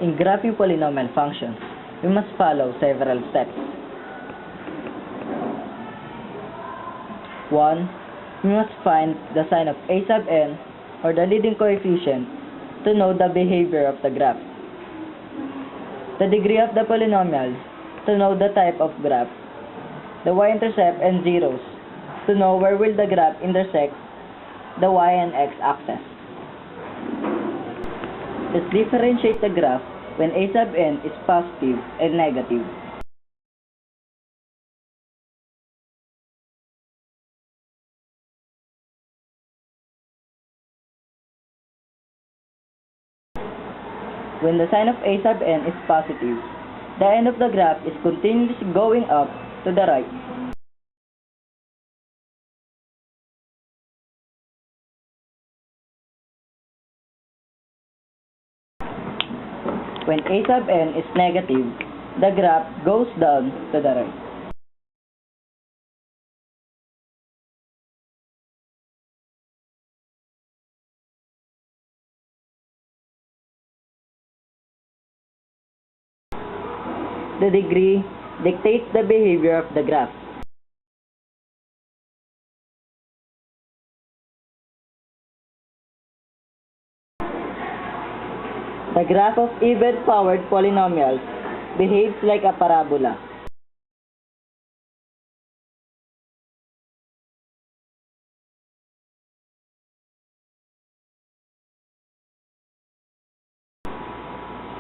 In graphing polynomial functions, we must follow several steps. 1. We must find the sign of a sub n, or the leading coefficient, to know the behavior of the graph. The degree of the polynomials, to know the type of graph. The y-intercept and zeros, to know where will the graph intersect the y and x axis. Let's differentiate the graph when a sub n is positive and negative. When the sign of a sub n is positive, the end of the graph is continuously going up to the right. When a sub n is negative, the graph goes down to the right. The degree dictates the behavior of the graph. The graph of even-powered polynomials behaves like a parabola.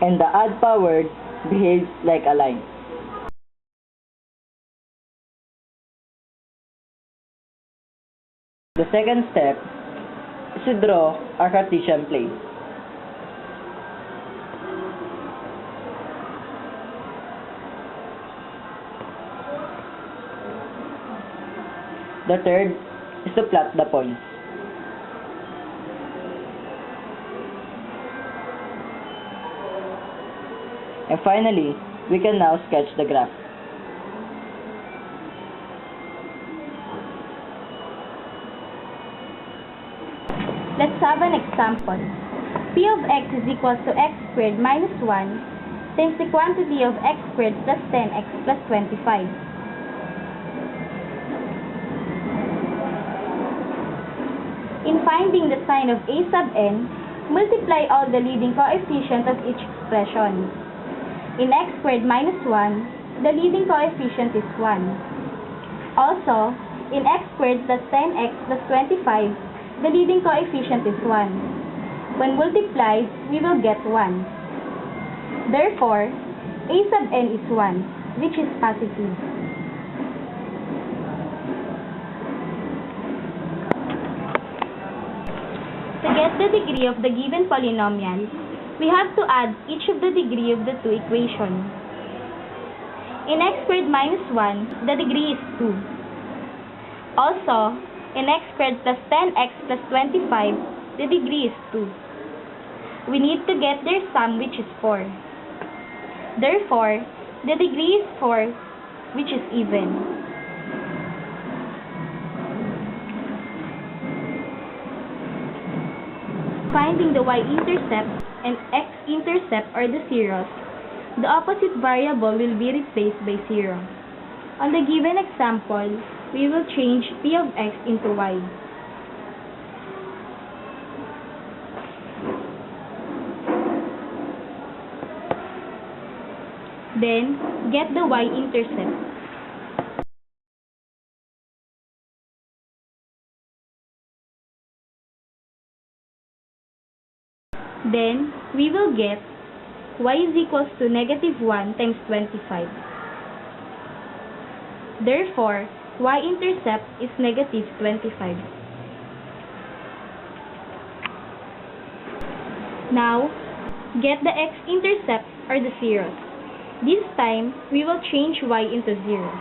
And the odd-powered behaves like a line. The second step is to draw our Cartesian plane. The third is to plot the points. And finally, we can now sketch the graph. Let's have an example. P of x is equal to x squared minus 1 times the quantity of x squared plus 10x plus 25. In finding the sign of a sub n, multiply all the leading coefficients of each expression. In x squared minus 1, the leading coefficient is 1. Also, in x squared plus 10x plus 25, the leading coefficient is 1. When multiplied, we will get 1. Therefore, a sub n is 1, which is positive. To get the degree of the given polynomial, we have to add each of the degree of the two equations. In x squared minus 1, the degree is 2. Also, in x squared plus 10x plus 25, the degree is 2. We need to get their sum, which is 4. Therefore, the degree is 4, which is even. Finding the y-intercept and x-intercept are the zeros, the opposite variable will be replaced by 0. On the given example, we will change p of x into y. Then, get the y-intercept. Then, we will get y is equals to negative 1 times 25. Therefore, y-intercept is negative 25. Now, get the x-intercept or the zeros. This time, we will change y into 0.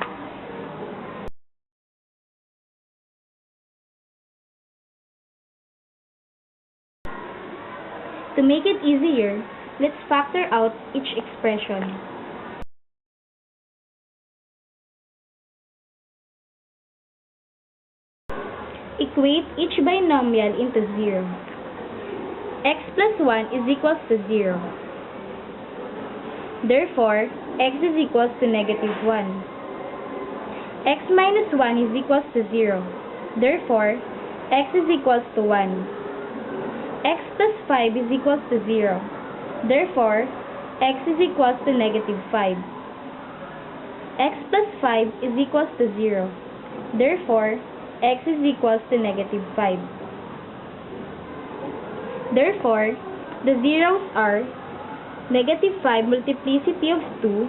To make it easier, let's factor out each expression. Equate each binomial into 0. X plus 1 is equals to 0. Therefore, x is equals to negative 1. X minus 1 is equals to 0. Therefore, x is equals to 1. X plus 5 is equals to 0. Therefore, x is equals to negative 5. X plus 5 is equals to 0. Therefore, x is equals to negative 5. Therefore, the zeros are negative 5 multiplicity of 2,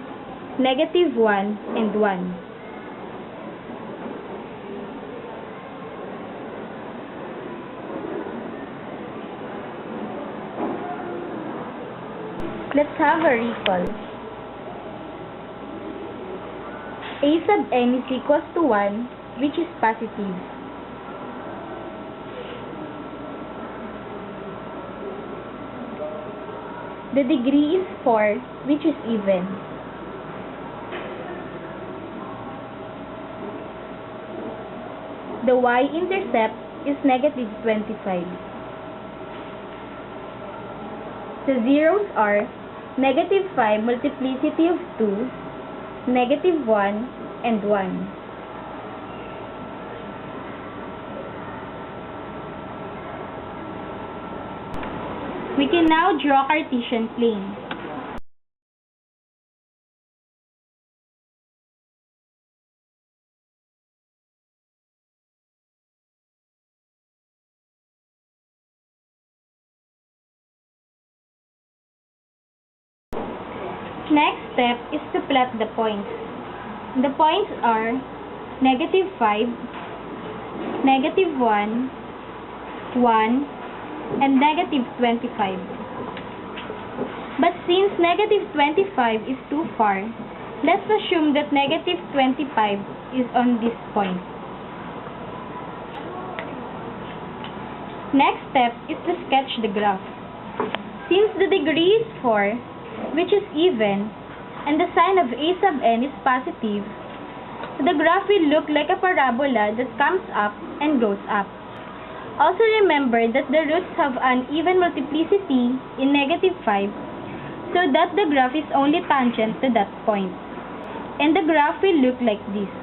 negative 1, and 1. Let's have a recall. A sub n is equals to 1, which is positive. The degree is 4, which is even. The y-intercept is negative 25. The zeros are negative 5 multiplicity of 2, negative 1, and 1. We can now draw Cartesian plane. Next step is to plot the points. The points are negative 5, negative 1, 1, and negative 25. But since negative 25 is too far, let's assume that negative 25 is on this point. Next step is to sketch the graph. Since the degree is 4, which is even, and the sign of a sub n is positive, the graph will look like a parabola that comes up and goes up. Also remember that the roots have an even multiplicity in negative 5, so that the graph is only tangent to that point. And the graph will look like this.